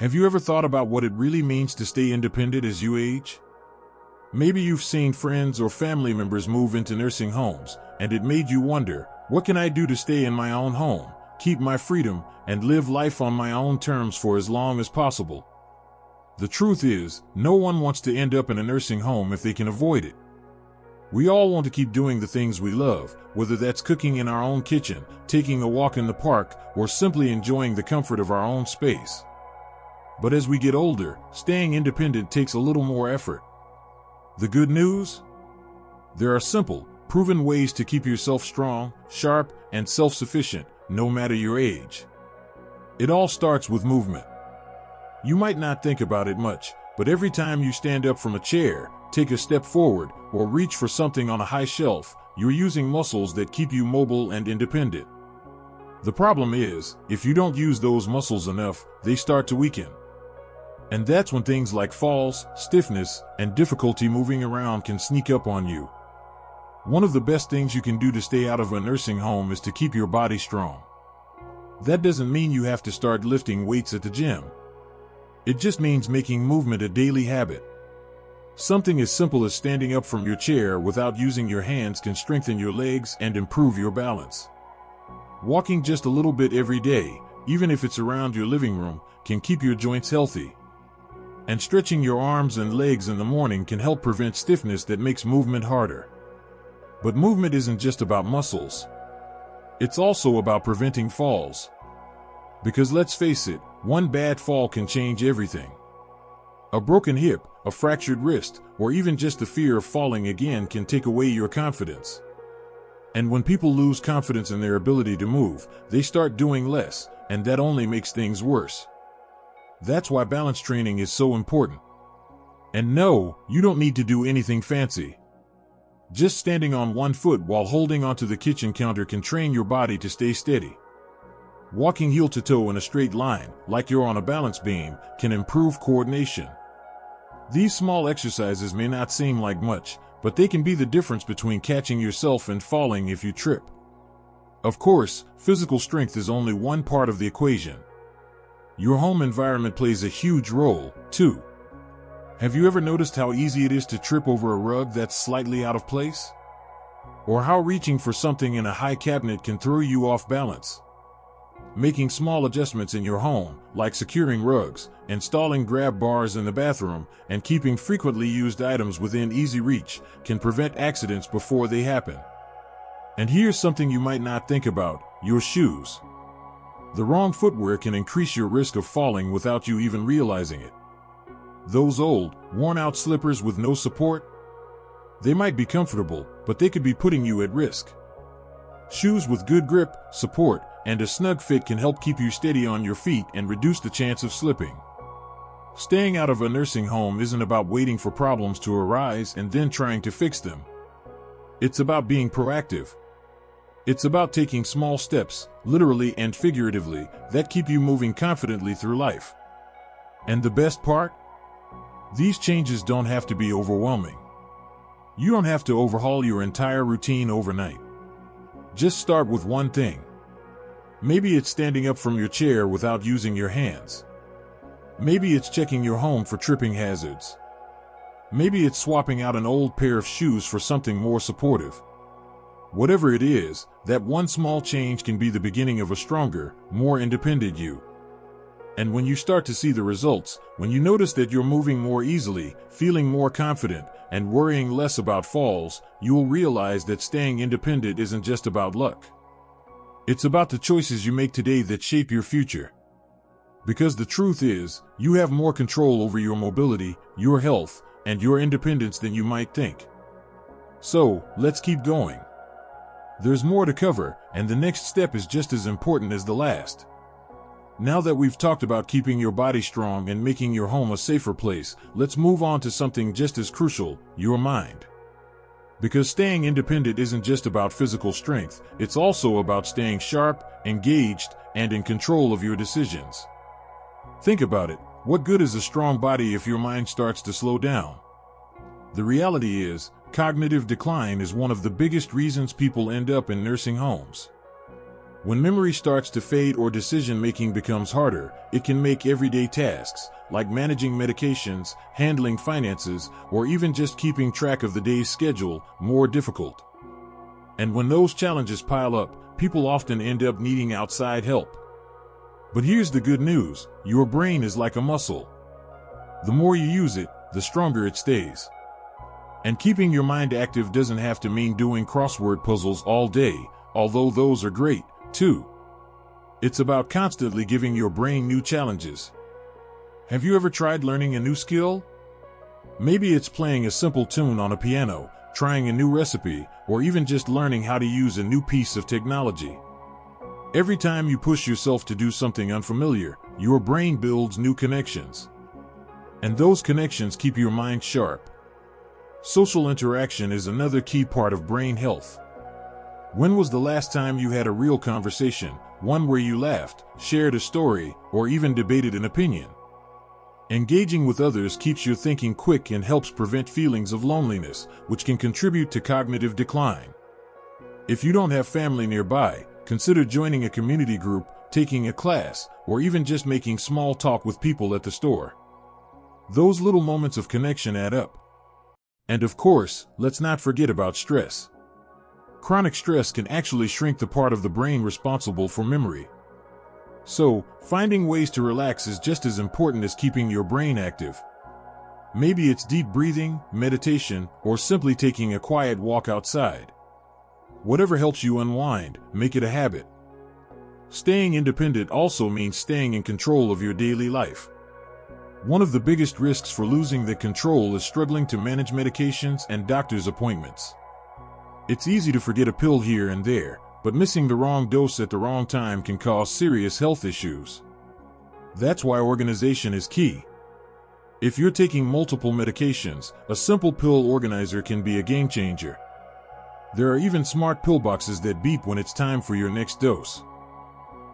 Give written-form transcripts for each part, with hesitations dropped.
Have you ever thought about what it really means to stay independent as you age? Maybe you've seen friends or family members move into nursing homes, and it made you wonder, what can I do to stay in my own home, keep my freedom, and live life on my own terms for as long as possible? The truth is, no one wants to end up in a nursing home if they can avoid it. We all want to keep doing the things we love, whether that's cooking in our own kitchen, taking a walk in the park, or simply enjoying the comfort of our own space. But as we get older, staying independent takes a little more effort. The good news? There are simple, proven ways to keep yourself strong, sharp, and self-sufficient, no matter your age. It all starts with movement. You might not think about it much, but every time you stand up from a chair, take a step forward, or reach for something on a high shelf, you're using muscles that keep you mobile and independent. The problem is, if you don't use those muscles enough, they start to weaken. And that's when things like falls, stiffness, and difficulty moving around can sneak up on you. One of the best things you can do to stay out of a nursing home is to keep your body strong. That doesn't mean you have to start lifting weights at the gym. It just means making movement a daily habit. Something as simple as standing up from your chair without using your hands can strengthen your legs and improve your balance. Walking just a little bit every day, even if it's around your living room, can keep your joints healthy. And stretching your arms and legs in the morning can help prevent stiffness that makes movement harder. But movement isn't just about muscles. It's also about preventing falls. Because let's face it, one bad fall can change everything. A broken hip, a fractured wrist, or even just the fear of falling again can take away your confidence. And when people lose confidence in their ability to move, they start doing less, and that only makes things worse. That's why balance training is so important. And no, you don't need to do anything fancy. Just standing on one foot while holding onto the kitchen counter can train your body to stay steady. Walking heel to toe in a straight line, like you're on a balance beam, can improve coordination. These small exercises may not seem like much, but they can be the difference between catching yourself and falling if you trip. Of course, physical strength is only one part of the equation. Your home environment plays a huge role, too. Have you ever noticed how easy it is to trip over a rug that's slightly out of place? Or how reaching for something in a high cabinet can throw you off balance? Making small adjustments in your home, like securing rugs, installing grab bars in the bathroom, and keeping frequently used items within easy reach, can prevent accidents before they happen. And here's something you might not think about: your shoes. The wrong footwear can increase your risk of falling without you even realizing it. Those old, worn-out slippers with no support? They might be comfortable, but they could be putting you at risk. Shoes with good grip, support, and a snug fit can help keep you steady on your feet and reduce the chance of slipping. Staying out of a nursing home isn't about waiting for problems to arise and then trying to fix them. It's about being proactive. It's about taking small steps, literally and figuratively, that keep you moving confidently through life. And the best part? These changes don't have to be overwhelming. You don't have to overhaul your entire routine overnight. Just start with one thing. Maybe it's standing up from your chair without using your hands. Maybe it's checking your home for tripping hazards. Maybe it's swapping out an old pair of shoes for something more supportive. Whatever it is, that one small change can be the beginning of a stronger, more independent you. And when you start to see the results, when you notice that you're moving more easily, feeling more confident, and worrying less about falls, you will realize that staying independent isn't just about luck. It's about the choices you make today that shape your future. Because the truth is, you have more control over your mobility, your health, and your independence than you might think. So, let's keep going. There's more to cover, and the next step is just as important as the last. Now that we've talked about keeping your body strong and making your home a safer place, let's move on to something just as crucial: your mind. Because staying independent isn't just about physical strength, it's also about staying sharp, engaged, and in control of your decisions. Think about it. What good is a strong body if your mind starts to slow down? The reality is, cognitive decline is one of the biggest reasons people end up in nursing homes. When memory starts to fade or decision-making becomes harder, it can make everyday tasks, like managing medications, handling finances, or even just keeping track of the day's schedule, more difficult. And when those challenges pile up, people often end up needing outside help. But here's the good news: your brain is like a muscle. The more you use it, the stronger it stays. And keeping your mind active doesn't have to mean doing crossword puzzles all day, although those are great, too. It's about constantly giving your brain new challenges. Have you ever tried learning a new skill? Maybe it's playing a simple tune on a piano, trying a new recipe, or even just learning how to use a new piece of technology. Every time you push yourself to do something unfamiliar, your brain builds new connections. And those connections keep your mind sharp. Social interaction is another key part of brain health. When was the last time you had a real conversation, one where you laughed, shared a story, or even debated an opinion? Engaging with others keeps your thinking quick and helps prevent feelings of loneliness, which can contribute to cognitive decline. If you don't have family nearby, consider joining a community group, taking a class, or even just making small talk with people at the store. Those little moments of connection add up. And of course, let's not forget about stress. Chronic stress can actually shrink the part of the brain responsible for memory. So, finding ways to relax is just as important as keeping your brain active. Maybe it's deep breathing, meditation, or simply taking a quiet walk outside. Whatever helps you unwind, make it a habit. Staying independent also means staying in control of your daily life. One of the biggest risks for losing the control is struggling to manage medications and doctor's appointments. It's easy to forget a pill here and there, but missing the wrong dose at the wrong time can cause serious health issues. That's why organization is key. If you're taking multiple medications, a simple pill organizer can be a game changer. There are even smart pill boxes that beep when it's time for your next dose.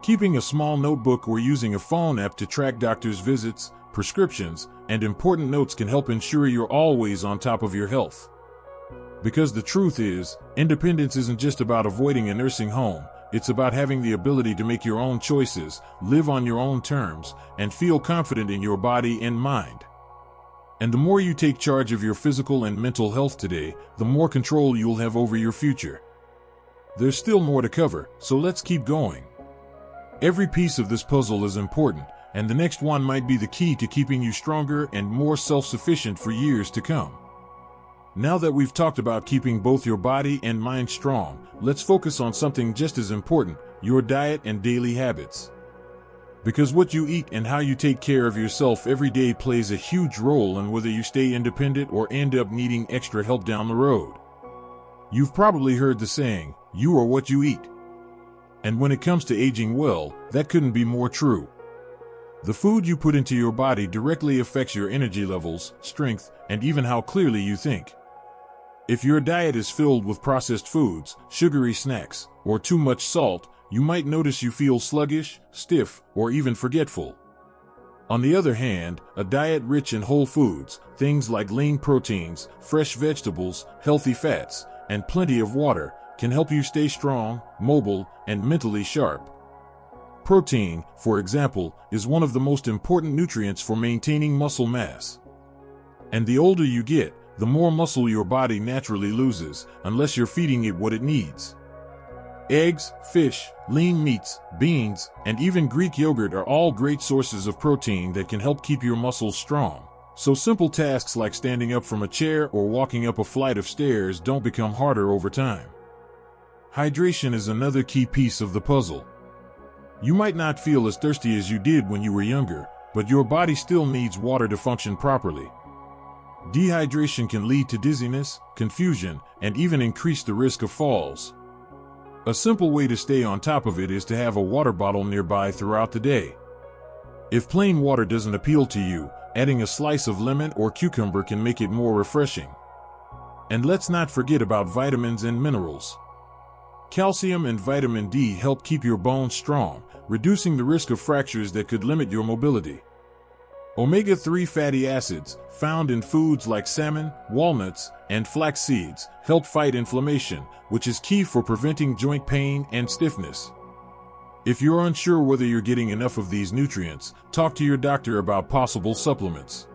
Keeping a small notebook or using a phone app to track doctor's visits, prescriptions, and important notes can help ensure you're always on top of your health. Because the truth is, independence isn't just about avoiding a nursing home, it's about having the ability to make your own choices, live on your own terms, and feel confident in your body and mind. And the more you take charge of your physical and mental health today, the more control you'll have over your future. There's still more to cover, so let's keep going. Every piece of this puzzle is important, and the next one might be the key to keeping you stronger and more self-sufficient for years to come. Now that we've talked about keeping both your body and mind strong, let's focus on something just as important: your diet and daily habits. Because what you eat and how you take care of yourself every day plays a huge role in whether you stay independent or end up needing extra help down the road. You've probably heard the saying, "You are what you eat." And when it comes to aging well, that couldn't be more true. The food you put into your body directly affects your energy levels, strength, and even how clearly you think. If your diet is filled with processed foods, sugary snacks, or too much salt, you might notice you feel sluggish, stiff, or even forgetful. On the other hand, a diet rich in whole foods, things like lean proteins, fresh vegetables, healthy fats, and plenty of water, can help you stay strong, mobile, and mentally sharp. Protein, for example, is one of the most important nutrients for maintaining muscle mass. And the older you get, the more muscle your body naturally loses, unless you're feeding it what it needs. Eggs, fish, lean meats, beans, and even Greek yogurt are all great sources of protein that can help keep your muscles strong. So simple tasks like standing up from a chair or walking up a flight of stairs don't become harder over time. Hydration is another key piece of the puzzle. You might not feel as thirsty as you did when you were younger, but your body still needs water to function properly. Dehydration can lead to dizziness, confusion, and even increase the risk of falls. A simple way to stay on top of it is to have a water bottle nearby throughout the day. If plain water doesn't appeal to you, adding a slice of lemon or cucumber can make it more refreshing. And let's not forget about vitamins and minerals. Calcium and vitamin D help keep your bones strong, reducing the risk of fractures that could limit your mobility. Omega-3 fatty acids, found in foods like salmon, walnuts, and flax seeds, help fight inflammation, which is key for preventing joint pain and stiffness. If you're unsure whether you're getting enough of these nutrients, talk to your doctor about possible supplements.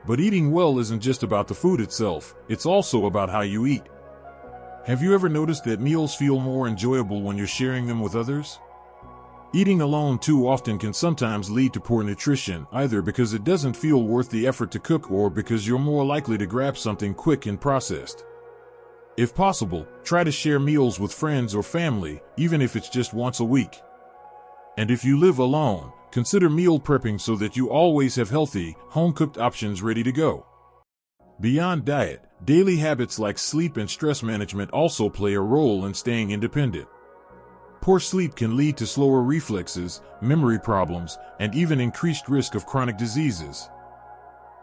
But eating well isn't just about the food itself, it's also about how you eat. Have you ever noticed that meals feel more enjoyable when you're sharing them with others? Eating alone too often can sometimes lead to poor nutrition, either because it doesn't feel worth the effort to cook or because you're more likely to grab something quick and processed. If possible, try to share meals with friends or family, even if it's just once a week. And if you live alone, consider meal prepping so that you always have healthy, home-cooked options ready to go. Beyond diet, daily habits like sleep and stress management also play a role in staying independent. Poor sleep can lead to slower reflexes, memory problems, and even increased risk of chronic diseases.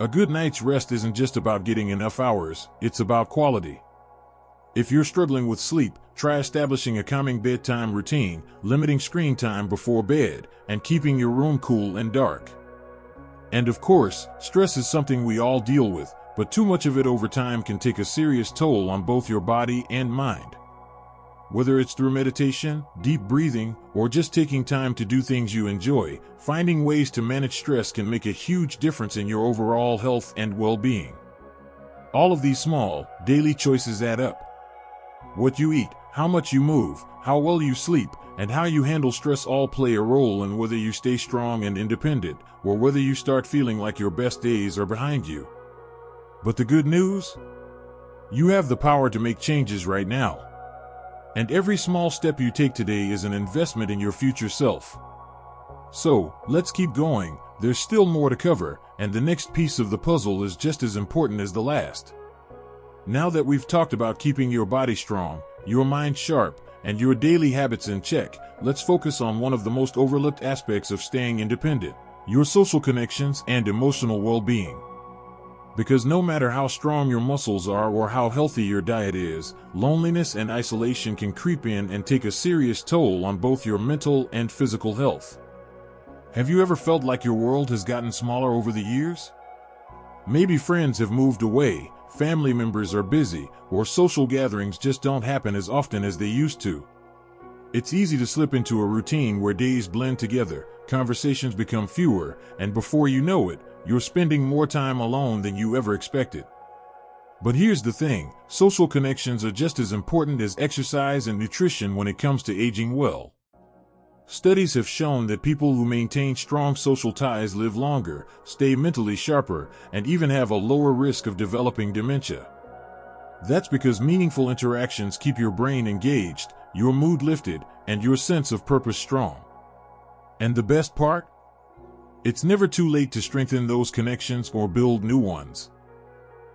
A good night's rest isn't just about getting enough hours, it's about quality. If you're struggling with sleep, try establishing a calming bedtime routine, limiting screen time before bed, and keeping your room cool and dark. And of course, stress is something we all deal with, but too much of it over time can take a serious toll on both your body and mind. Whether it's through meditation, deep breathing, or just taking time to do things you enjoy, finding ways to manage stress can make a huge difference in your overall health and well-being. All of these small, daily choices add up. What you eat, how much you move, how well you sleep, and how you handle stress all play a role in whether you stay strong and independent, or whether you start feeling like your best days are behind you. But the good news? You have the power to make changes right now. And every small step you take today is an investment in your future self. So, let's keep going, there's still more to cover, and the next piece of the puzzle is just as important as the last. Now that we've talked about keeping your body strong, your mind sharp, and your daily habits in check, let's focus on one of the most overlooked aspects of staying independent, your social connections and emotional well-being. Because no matter how strong your muscles are or how healthy your diet is, loneliness and isolation can creep in and take a serious toll on both your mental and physical health. Have you ever felt like your world has gotten smaller over the years? Maybe friends have moved away, family members are busy, or social gatherings just don't happen as often as they used to. It's easy to slip into a routine where days blend together, conversations become fewer, and before you know it, you're spending more time alone than you ever expected. But here's the thing, social connections are just as important as exercise and nutrition when it comes to aging well. Studies have shown that people who maintain strong social ties live longer, stay mentally sharper, and even have a lower risk of developing dementia. That's because meaningful interactions keep your brain engaged, your mood lifted, and your sense of purpose strong. And the best part? It's never too late to strengthen those connections or build new ones.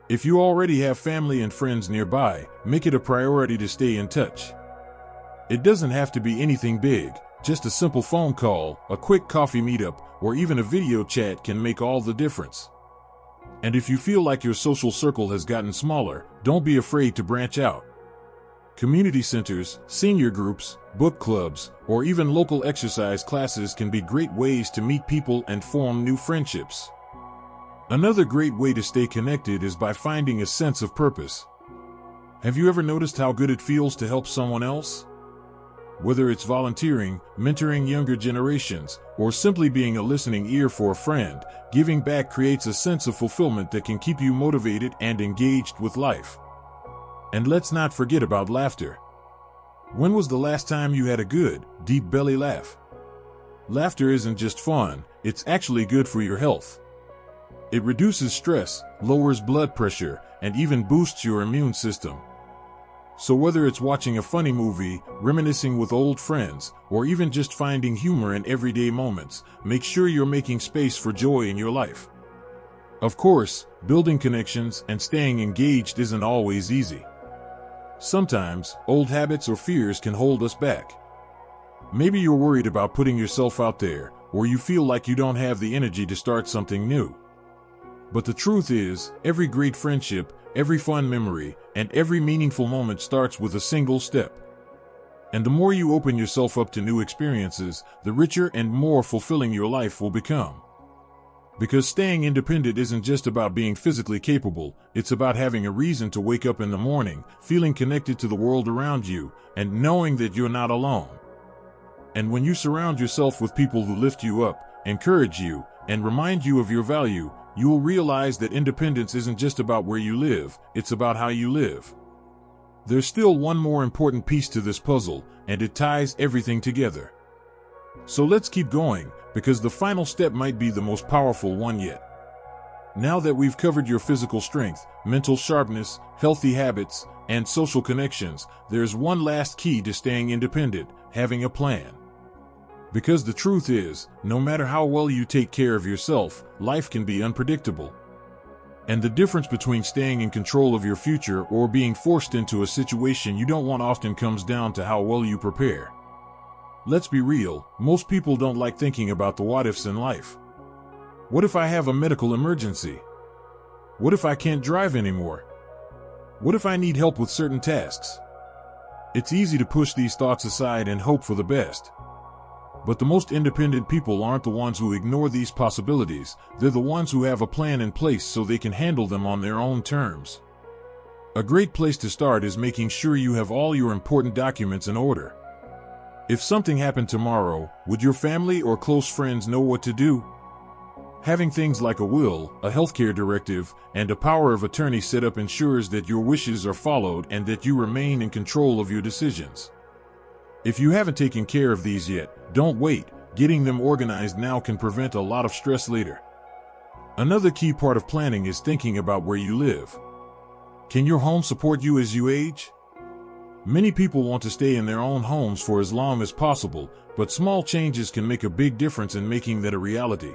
If you already have family and friends nearby, make it a priority to stay in touch. It doesn't have to be anything big, just a simple phone call, a quick coffee meetup, or even a video chat can make all the difference. And if you feel like your social circle has gotten smaller, don't be afraid to branch out. Community centers, senior groups, book clubs, or even local exercise classes can be great ways to meet people and form new friendships. Another great way to stay connected is by finding a sense of purpose. Have you ever noticed how good it feels to help someone else? Whether it's volunteering, mentoring younger generations, or simply being a listening ear for a friend, giving back creates a sense of fulfillment that can keep you motivated and engaged with life. And let's not forget about laughter. When was the last time you had a good, deep belly laugh? Laughter isn't just fun, it's actually good for your health. It reduces stress, lowers blood pressure, and even boosts your immune system. So whether it's watching a funny movie, reminiscing with old friends, or even just finding humor in everyday moments, make sure you're making space for joy in your life. Of course, building connections and staying engaged isn't always easy. Sometimes, old habits or fears can hold us back. Maybe you're worried about putting yourself out there, or you feel like you don't have the energy to start something new. But the truth is, every great friendship, every fun memory, and every meaningful moment starts with a single step. And the more you open yourself up to new experiences, the richer and more fulfilling your life will become. Because staying independent isn't just about being physically capable, it's about having a reason to wake up in the morning, feeling connected to the world around you, and knowing that you're not alone. And when you surround yourself with people who lift you up, encourage you, and remind you of your value, you will realize that independence isn't just about where you live, it's about how you live. There's still one more important piece to this puzzle, and it ties everything together. So let's keep going, because the final step might be the most powerful one yet. Now that we've covered your physical strength, mental sharpness, healthy habits, and social connections, there's one last key to staying independent: having a plan. Because the truth is, no matter how well you take care of yourself, life can be unpredictable. And the difference between staying in control of your future or being forced into a situation you don't want often comes down to how well you prepare. Let's be real, most people don't like thinking about the what-ifs in life. What if I have a medical emergency? What if I can't drive anymore? What if I need help with certain tasks? It's easy to push these thoughts aside and hope for the best. But the most independent people aren't the ones who ignore these possibilities, they're the ones who have a plan in place so they can handle them on their own terms. A great place to start is making sure you have all your important documents in order. If something happened tomorrow, would your family or close friends know what to do? Having things like a will, a healthcare directive, and a power of attorney set up ensures that your wishes are followed and that you remain in control of your decisions. If you haven't taken care of these yet, don't wait. Getting them organized now can prevent a lot of stress later. Another key part of planning is thinking about where you live. Can your home support you as you age? Many people want to stay in their own homes for as long as possible, but small changes can make a big difference in making that a reality.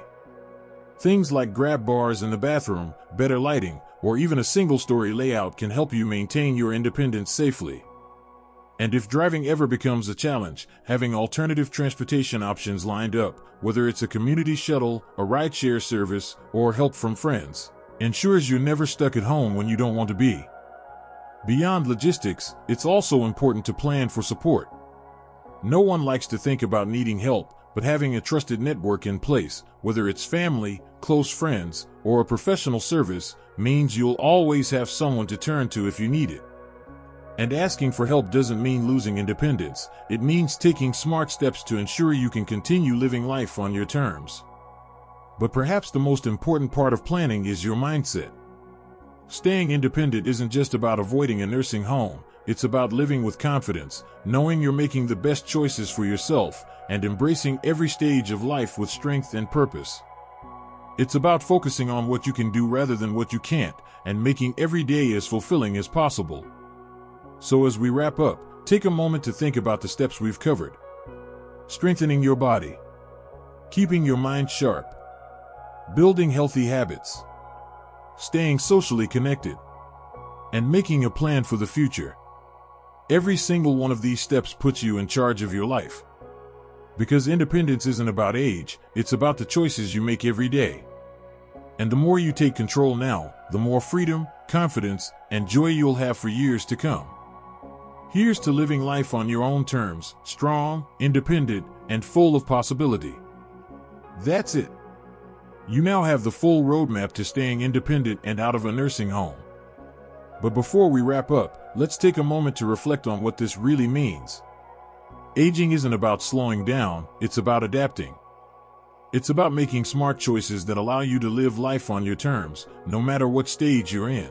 Things like grab bars in the bathroom, better lighting, or even a single-story layout can help you maintain your independence safely. And if driving ever becomes a challenge, having alternative transportation options lined up, whether it's a community shuttle, a rideshare service, or help from friends, ensures you're never stuck at home when you don't want to be. Beyond logistics, it's also important to plan for support. No one likes to think about needing help, but having a trusted network in place, whether it's family, close friends, or a professional service, means you'll always have someone to turn to if you need it. And asking for help doesn't mean losing independence, it means taking smart steps to ensure you can continue living life on your terms. But perhaps the most important part of planning is your mindset. Staying independent isn't just about avoiding a nursing home, it's about living with confidence, knowing you're making the best choices for yourself, and embracing every stage of life with strength and purpose. It's about focusing on what you can do rather than what you can't, and making every day as fulfilling as possible. So as we wrap up, take a moment to think about the steps we've covered. Strengthening your body, keeping your mind sharp, building healthy habits, staying socially connected, and making a plan for the future. Every single one of these steps puts you in charge of your life. Because independence isn't about age, it's about the choices you make every day. And the more you take control now, the more freedom, confidence, and joy you'll have for years to come. Here's to living life on your own terms, strong, independent, and full of possibility. That's it. You now have the full roadmap to staying independent and out of a nursing home. But before we wrap up, let's take a moment to reflect on what this really means. Aging isn't about slowing down, it's about adapting. It's about making smart choices that allow you to live life on your terms, no matter what stage you're in.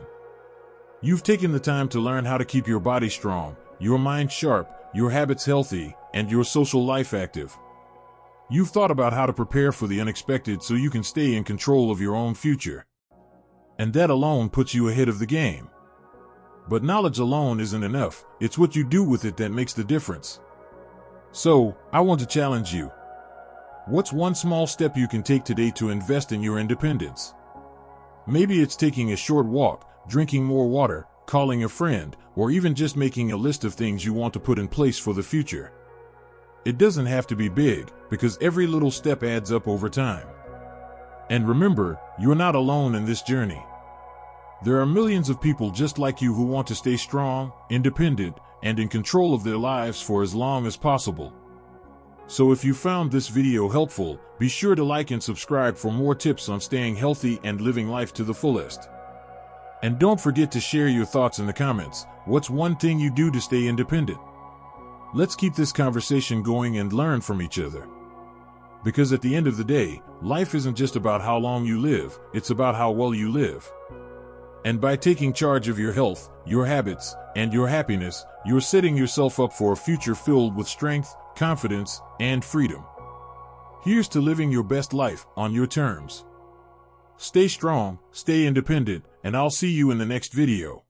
You've taken the time to learn how to keep your body strong, your mind sharp, your habits healthy, and your social life active. You've thought about how to prepare for the unexpected so you can stay in control of your own future. And that alone puts you ahead of the game. But knowledge alone isn't enough, it's what you do with it that makes the difference. So, I want to challenge you. What's one small step you can take today to invest in your independence? Maybe it's taking a short walk, drinking more water, calling a friend, or even just making a list of things you want to put in place for the future. It doesn't have to be big, because every little step adds up over time. And remember, you're not alone in this journey. There are millions of people just like you who want to stay strong, independent, and in control of their lives for as long as possible. So if you found this video helpful, be sure to like and subscribe for more tips on staying healthy and living life to the fullest. And don't forget to share your thoughts in the comments. What's one thing you do to stay independent? Let's keep this conversation going and learn from each other. Because at the end of the day, life isn't just about how long you live, it's about how well you live. And by taking charge of your health, your habits, and your happiness, you're setting yourself up for a future filled with strength, confidence, and freedom. Here's to living your best life on your terms. Stay strong, stay independent, and I'll see you in the next video.